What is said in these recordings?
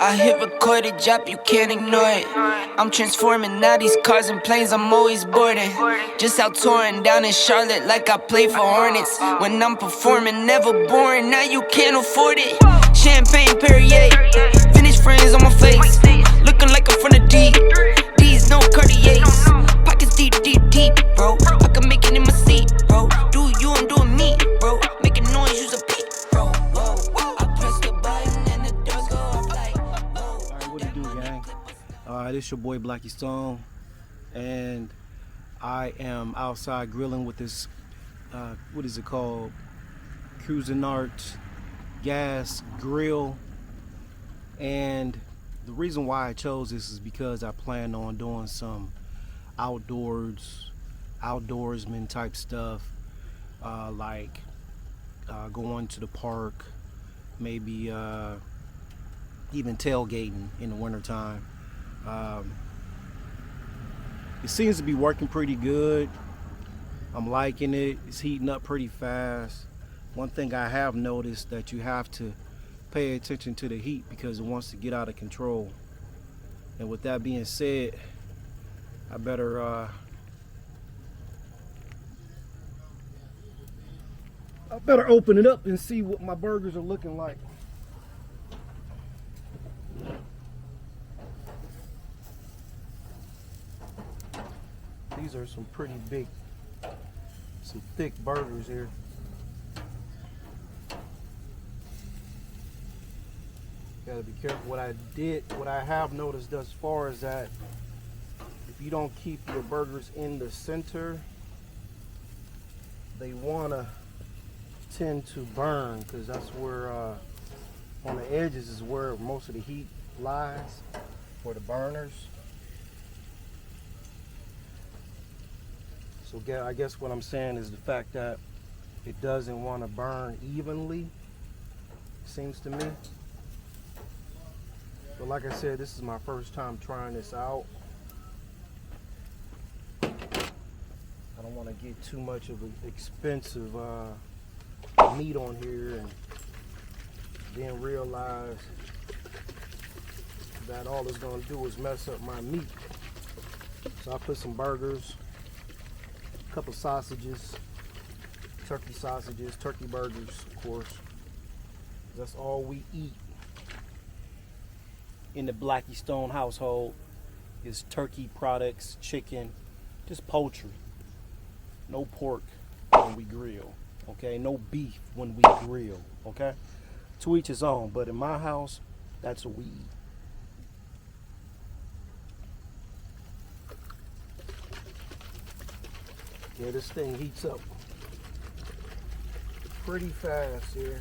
I hit record a drop, you can't ignore it. I'm transforming now these cars and planes, I'm always boarding. Just out touring down in Charlotte like I play for Hornets. When I'm performing, never boring, now you can't afford it. Champagne Perrier, vintage friends on my face, looking like I'm from the deep. These no Cartiers, pockets deep, deep, deep, bro. I can make it in my seat, bro. Do you, I'm doing me, bro. Making noise, use a peep, bro. Whoa, I press the button and the doors go off like, whoa. Alright, what it do, gang? This your boy Blackie Stone, and I am outside grilling with this, what is it called? Cuisinart gas grill. And the reason why I chose this is because I plan on doing some outdoorsman type stuff, like going to the park, maybe even tailgating in the wintertime. It seems to be working pretty good. I'm liking it. It's heating up pretty fast. One thing I have noticed that you have to pay attention to the heat because it wants to get out of control. And with that being said, I better open it up and see what my burgers are looking like. These are some pretty big, some thick burgers here. Gotta be careful. What I have noticed thus far is that if you don't keep your burgers in the center, they wanna tend to burn, because that's where on the edges is where most of the heat lies for the burners. So I guess what I'm saying is the fact that it doesn't want to burn evenly, seems to me. But like I said, this is my first time trying this out. I don't want to get too much of an expensive meat on here and then realize that all it's going to do is mess up my meat. So I put some burgers, a couple sausages, turkey sausages, turkey burgers, of course. That's all we eat in the Blackie Stone household is turkey products, chicken, just poultry. No pork when we grill, okay? No beef when we grill, okay? To each his own, but in my house, that's what we eat. Yeah, this thing heats up pretty fast here.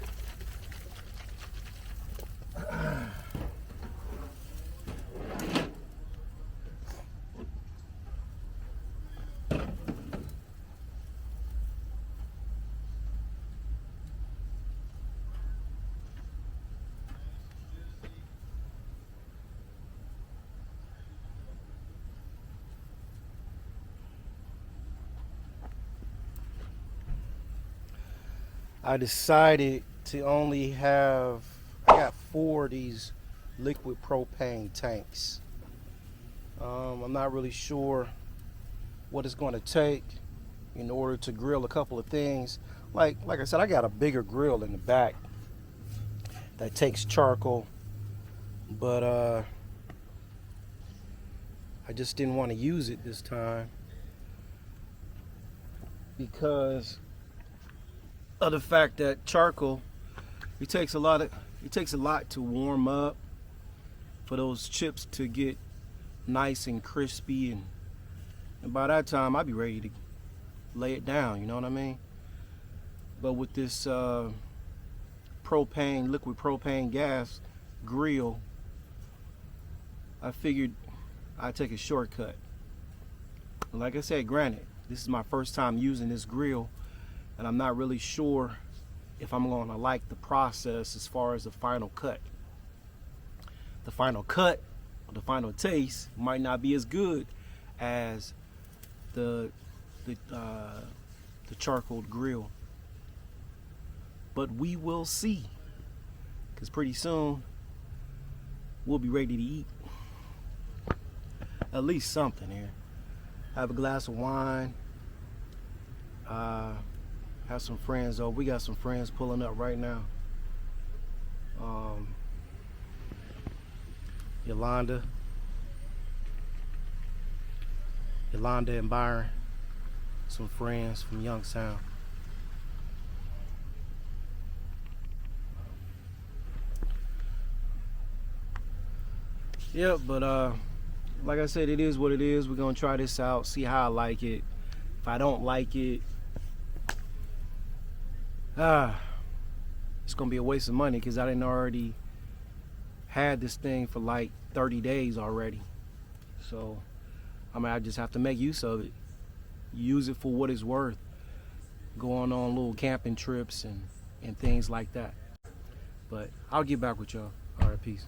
I decided to only have, I got 4 of these liquid propane tanks. I'm not really sure what it's going to take in order to grill a couple of things. Like I said, I got a bigger grill in the back that takes charcoal, but I just didn't want to use it this time because of the fact that charcoal, it takes a lot to warm up for those chips to get nice and crispy, and by that time I'll be ready to lay it down, you know what I mean? But with this liquid propane gas grill, I figured I'd take a shortcut. Like I said, granted, this is my first time using this grill, and I'm not really sure if I'm going to like the process as far as the final cut. The final cut, or the final taste, might not be as good as the charcoal grill. But we will see, because pretty soon we'll be ready to eat. At least something here. Have a glass of wine. Have some friends over. We got some friends pulling up right now. Yolanda and Byron, some friends from Youngstown. Yep, but like I said, it is what it is. We're gonna try this out, see how I like it. If I don't like it, it's gonna be a waste of money because I didn't already had this thing for like 30 days already. So I mean, I just have to make use of it, use it for what it's worth, going on little camping trips and things like that. But I'll get back with y'all. All right, peace.